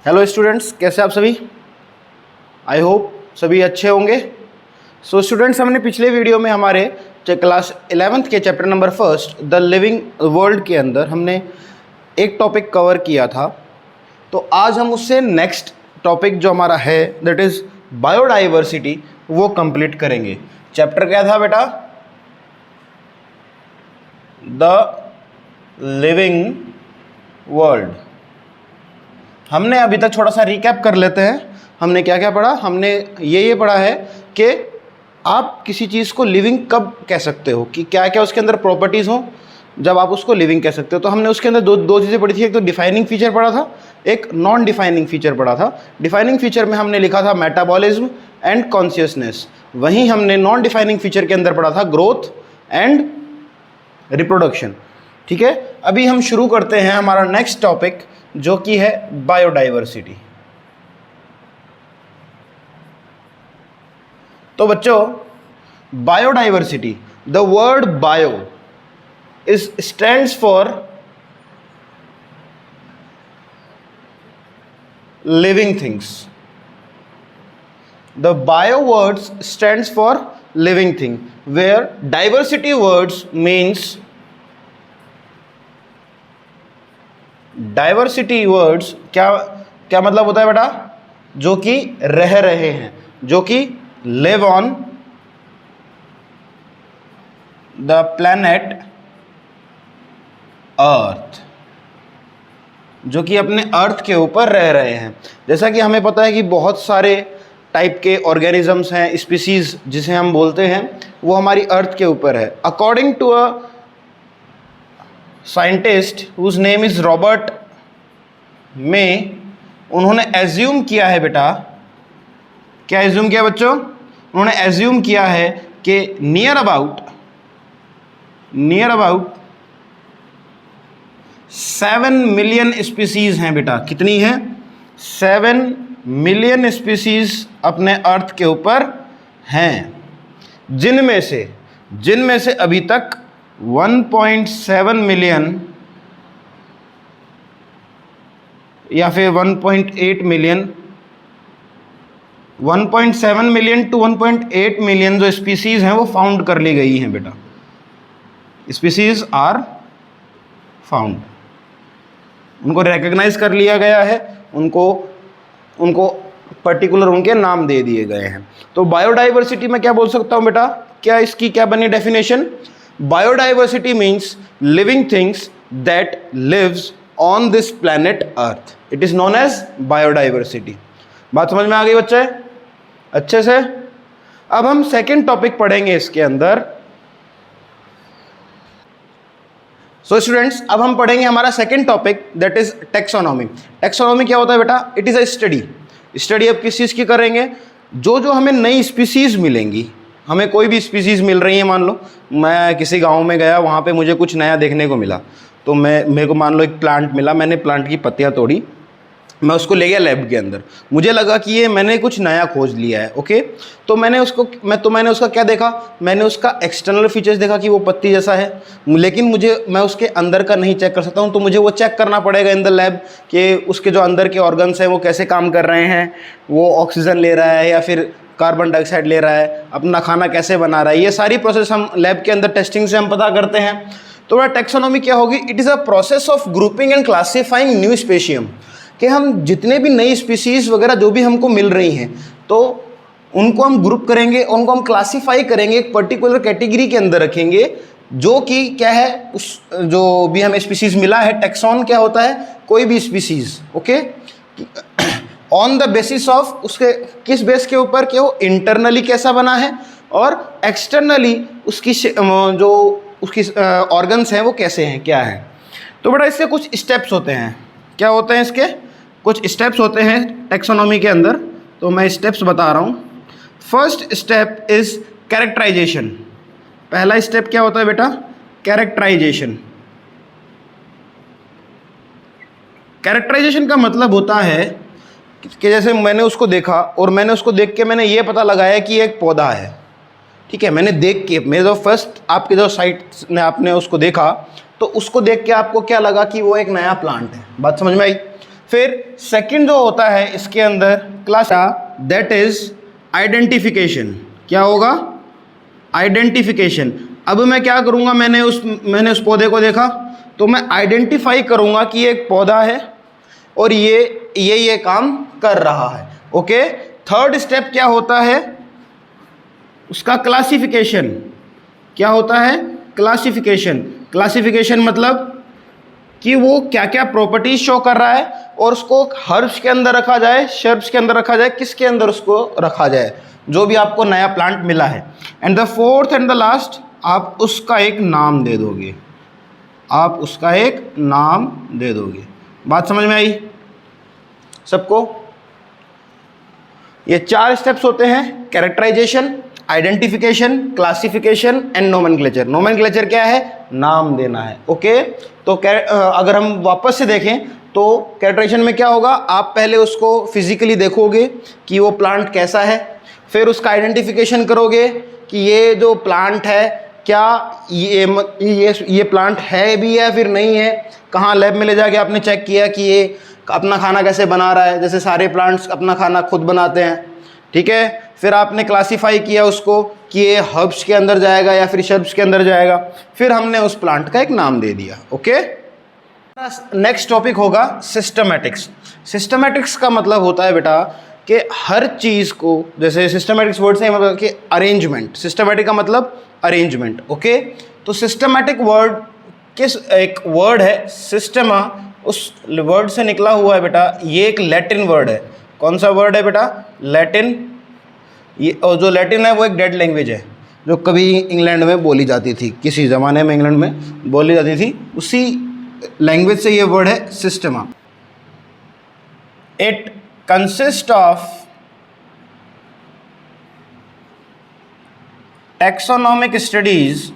Hello students, कैसे आप सभी? आई होप सभी अच्छे होंगे। सो स्टूडेंट्स, हमने पिछले वीडियो में हमारे क्लास 11th के chapter number first the living world के अंदर हमने एक टॉपिक कवर किया था। तो आज हम उससे नेक्स्ट टॉपिक जो हमारा है दैट इज़ बायोडाइवर्सिटी वो कंप्लीट करेंगे। चैप्टर क्या था बेटा? The living world. हमने अभी तक थोड़ा सा रिकैप कर लेते हैं। हमने क्या क्या पढ़ा? हमने ये पढ़ा है कि आप किसी चीज़ को लिविंग कब कह सकते हो, कि क्या क्या उसके अंदर प्रॉपर्टीज़ हो जब आप उसको लिविंग कह सकते हो। तो हमने उसके अंदर दो चीज़ें पढ़ी थी। एक तो डिफाइनिंग फीचर पढ़ा था, एक नॉन डिफाइनिंग फीचर पढ़ा था। डिफाइनिंग फीचर में हमने लिखा था मेटाबॉलिज्म एंड कॉन्शियसनेस। वहीं हमने नॉन डिफाइनिंग फीचर के अंदर पढ़ा था ग्रोथ एंड रिप्रोडक्शन। ठीक है, अभी हम शुरू करते हैं हमारा नेक्स्ट टॉपिक जो कि है बायोडाइवर्सिटी। तो बच्चों, biodiversity, the word bio is stands for living things. The bio words stands for living thing, where diversity words means diversity words क्या मतलब होता है बेटा? जो कि रह रहे हैं, जो कि live on the planet earth, जो कि अपने अर्थ के ऊपर रह रहे हैं। जैसा कि हमें पता है कि बहुत सारे टाइप के ऑर्गेनिजम्स हैं, स्पीसीज जिसे हम बोलते हैं, वो हमारी अर्थ के ऊपर है। According to a scientist whose name is Robert May, उन्होंने एज्यूम किया है बेटा, क्या एज्यूम किया बच्चों? उन्होंने एज्यूम किया है कि नियर अबाउट 7 मिलियन स्पीसीज हैं बेटा। कितनी है? 7 मिलियन स्पीसीज अपने अर्थ के ऊपर हैं, जिनमें से अभी तक 1.7 मिलियन या फिर 1.8 मिलियन, 1.7 मिलियन टू 1.8 मिलियन जो स्पीसीज हैं वो फाउंड कर ली गई हैं बेटा। स्पीसीज आर फाउंड, उनको रिकॉग्नाइज कर लिया गया है, उनको पर्टिकुलर उनके नाम दे दिए गए हैं। तो बायोडाइवर्सिटी में क्या बोल सकता हूं बेटा? क्या इसकी क्या बनी definition? Biodiversity means living things that lives on this planet earth, it is known as biodiversity. बात समझ में आ गई बच्चे अच्छे से? अब हम सेकेंड टॉपिक पढ़ेंगे इसके अंदर। सो स्टूडेंट्स, अब हम पढ़ेंगे हमारा second topic that is taxonomy. Taxonomy क्या होता है बेटा? इट इज अ स्टडी अब किस चीज़ की करेंगे? जो हमें नई स्पीसीज मिलेंगी, हमें कोई भी स्पीसीज मिल रही है, मान लो मैं किसी गांव में गया, वहाँ पे मुझे कुछ नया देखने को मिला, तो मेरे को मान लो एक प्लांट मिला, मैंने प्लांट की पत्तियाँ तोड़ी, मैं उसको ले गया लैब के अंदर, मुझे लगा कि ये मैंने कुछ नया खोज लिया है। ओके, तो मैंने उसका क्या देखा? मैंने उसका एक्सटर्नल फीचर्स देखा कि वो पत्ती जैसा है, लेकिन मैं उसके अंदर का नहीं चेक कर सकता हूँ। तो मुझे वो चेक करना पड़ेगा इन द लैब कि उसके जो अंदर के ऑर्गन्स हैं वो कैसे काम कर रहे हैं, वो ऑक्सीजन ले रहा है या फिर कार्बन डाइऑक्साइड ले रहा है, अपना खाना कैसे बना रहा है। ये सारी प्रोसेस हम लैब के अंदर टेस्टिंग से हम पता करते हैं। तो वह टेक्सोनॉमी क्या होगी? It is a process of grouping and classifying new species, कि हम जितने भी नई स्पीसीज वगैरह जो भी हमको मिल रही हैं, तो उनको हम ग्रुप करेंगे, उनको हम क्लासीफाई करेंगे, एक पर्टिकुलर कैटेगरी के अंदर रखेंगे, जो कि क्या है, उस जो भी हमें स्पीसीज मिला है। टेक्सॉन क्या होता है? कोई भी species, okay, on the basis of उसके किस बेस के ऊपर कि वो इंटरनली कैसा बना है और एक्सटर्नली उसकी जो उसकी ऑर्गन्स हैं वो कैसे हैं, क्या है। तो बेटा इसके कुछ स्टेप्स होते हैं। क्या होते हैं इसके? कुछ स्टेप्स होते हैं टेक्सोनॉमी के अंदर, तो मैं स्टेप्स बता रहा हूँ। First step is characterisation. पहला स्टेप क्या होता है बेटा? कैरेक्टराइजेशन। कैरेक्टराइजेशन का मतलब होता है कि जैसे मैंने उसको देखा और मैंने उसको देख के मैंने ये पता लगाया कि एक पौधा है। ठीक है, मैंने देख के, मेरे जो फर्स्ट आपके जो साइट में आपने उसको देखा, तो उसको देख के आपको क्या लगा कि वो एक नया प्लांट है। बात समझ में आई? फिर सेकंड जो होता है इसके अंदर क्लास, दैट इज आइडेंटिफिकेशन। क्या होगा? आइडेंटिफिकेशन। अब मैं क्या करूँगा, मैंने उस पौधे को देखा तो मैं आइडेंटिफाई करूँगा कि ये एक पौधा है और ये काम कर रहा है। ओके, थर्ड स्टेप क्या होता है उसका? क्लासिफिकेशन। क्या होता है? क्लासिफिकेशन। क्लासिफिकेशन मतलब कि वो क्या क्या प्रॉपर्टीज शो कर रहा है और उसको हर्ब्स के अंदर रखा जाए, शर्ब्स के अंदर रखा जाए, किसके अंदर उसको रखा जाए, जो भी आपको नया प्लांट मिला है। And the fourth and the last, आप उसका एक नाम दे दोगे। आप उसका एक नाम दे दोगे। बात समझ में आई सबको? ये 4 स्टेप्स होते हैं: characterisation, identification, classification and nomenclature. Nomenclature क्या है? नाम देना है। ओके, तो अगर हम वापस से देखें तो कैरेक्टराइजेशन में क्या होगा, आप पहले उसको फिजिकली देखोगे कि वो प्लांट कैसा है, फिर उसका आइडेंटिफिकेशन करोगे कि ये जो प्लांट है क्या ये प्लांट है भी है फिर नहीं है, कहाँ लैब में ले जाके आपने चेक किया कि ये अपना खाना कैसे बना रहा है, जैसे सारे प्लांट्स अपना खाना खुद बनाते हैं। ठीक है, फिर आपने क्लासिफाई किया उसको कि ये हर्ब्स के अंदर जाएगा या फिर शर्ब्स के अंदर जाएगा, फिर हमने उस प्लांट का एक नाम दे दिया। ओके, नेक्स्ट टॉपिक होगा सिस्टमैटिक्स। सिस्टमैटिक्स का मतलब होता है बेटा कि हर चीज़ को, जैसे सिस्टमैटिक्स वर्ड से मतलब कि अरेंजमेंट। सिस्टमैटिक का मतलब अरेंजमेंट। ओके, तो सिस्टमैटिक वर्ड किस, एक वर्ड है सिस्टमा, उस वर्ड से निकला हुआ है बेटा। ये एक लैटिन वर्ड है। कौन सा वर्ड है बेटा? लैटिन। ये, और जो लैटिन है वो एक डेड लैंग्वेज है जो कभी इंग्लैंड में बोली जाती थी, किसी ज़माने में इंग्लैंड में बोली जाती थी, उसी लैंग्वेज से ये वर्ड है Systema. It consist of taxonomic studies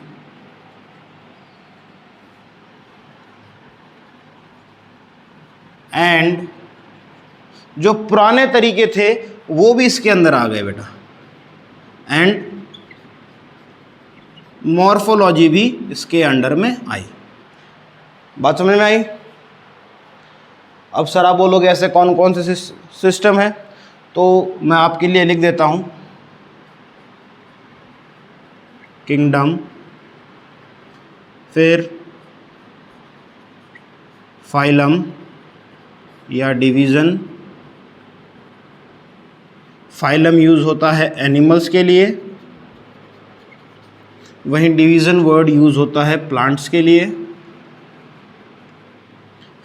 and जो पुराने तरीके थे वो भी इसके अंदर आ गए बेटा, एंड मॉर्फोलॉजी भी इसके अंडर में आई। बात समझ में आई? अब सर आप बोलोगे ऐसे कौन कौन से सिस्टम है, तो मैं आपके लिए लिख देता हूँ। किंगडम, फिर फाइलम या डिवीज़न। फाइलम यूज़ होता है एनिमल्स के लिए, वहीं डिवीज़न वर्ड यूज़ होता है प्लांट्स के लिए।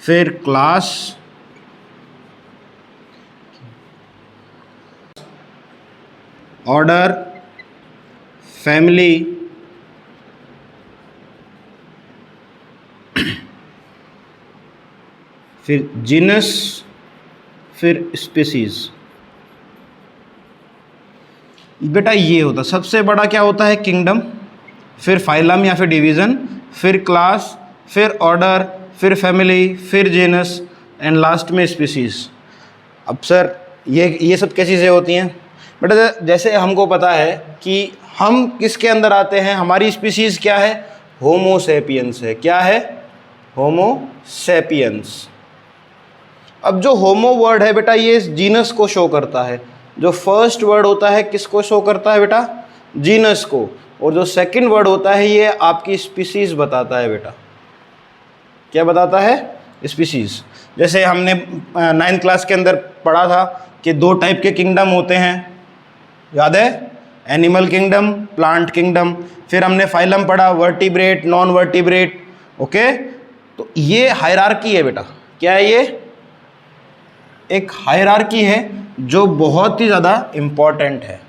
फिर क्लास, ऑर्डर, फैमिली, फिर जीनस, फिर स्पीसीज। बेटा ये होता सबसे बड़ा क्या होता है? किंगडम, फिर फाइलम या फिर डिवीज़न, फिर क्लास, फिर ऑर्डर, फिर फैमिली, फिर जेनस एंड लास्ट में स्पीसीज। अब सर ये सब क्या चीज़ें होती हैं बेटा? जैसे हमको पता है कि हम किसके अंदर आते हैं, हमारी स्पीसीज क्या है? होमो सेपियंस है। क्या है? होमो सेपियंस। अब जो होमो वर्ड है बेटा ये जीनस को शो करता है। जो फर्स्ट वर्ड होता है किसको शो करता है बेटा? जीनस को। और जो सेकंड वर्ड होता है ये आपकी स्पीसीज बताता है बेटा। क्या बताता है? स्पीसीज। जैसे हमने 9th क्लास के अंदर पढ़ा था कि 2 टाइप के किंगडम होते हैं, याद है? Animal kingdom, plant kingdom. फिर हमने फाइलम पढ़ा, वर्टिब्रेट, नॉन वर्टिब्रेट। ओके, तो ये हायरार्की है बेटा। क्या है ये? एक हायरार्की है जो बहुत ही ज़्यादा इम्पॉर्टेंट है,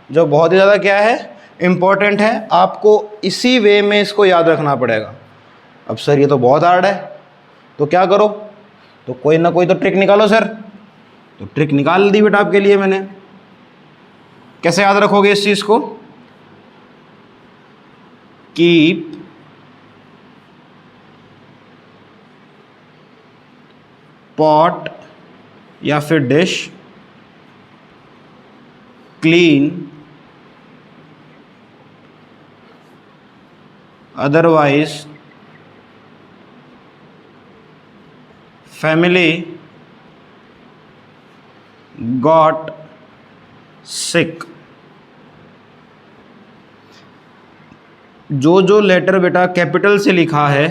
जो बहुत ही ज़्यादा क्या है? इम्पॉर्टेंट है। आपको इसी वे में इसको याद रखना पड़ेगा। अब सर ये तो बहुत हार्ड है, तो क्या करो? तो कोई ना कोई तो ट्रिक निकालो सर। तो ट्रिक निकाल दी बेटा आपके लिए मैंने। कैसे याद रखोगे इस चीज़ को? कीप पॉट या फिर dish clean, otherwise family got sick। जो जो लेटर बेटा कैपिटल से लिखा है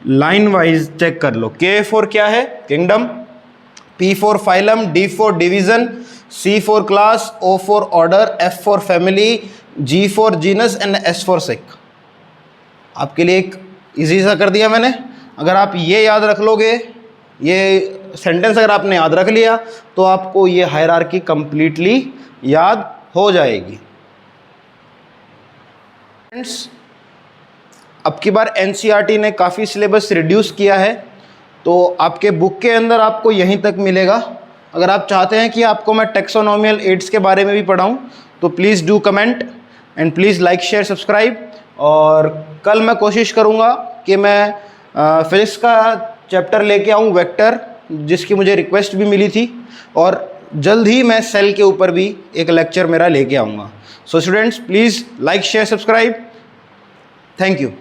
लाइन वाइज चेक कर लो। K फॉर क्या है? Kingdom, P for phylum, D for division, C for class, O for order, F for family, G for genus and S for sake. आपके लिए एक इजी सा कर दिया मैंने। अगर आप ये याद रख लोगे, ये सेंटेंस अगर आपने याद रख लिया तो आपको ये हायरार्की कंप्लीटली याद हो जाएगी। फ्रेंड्स, अब की बार एनसीईआरटी ने काफ़ी सिलेबस रिड्यूस किया है, तो आपके बुक के अंदर आपको यहीं तक मिलेगा। अगर आप चाहते हैं कि आपको मैं टैक्सोनॉमिकल एड्स के बारे में भी पढ़ाऊं तो please do comment and please like share subscribe. और कल मैं कोशिश करूंगा कि मैं फिजिक्स का चैप्टर लेके आऊं वेक्टर, जिसकी मुझे रिक्वेस्ट भी मिली थी, और जल्द ही मैं सेल के ऊपर भी एक लेक्चर मेरा लेके आऊँगा। So students, please like share subscribe. Thank you.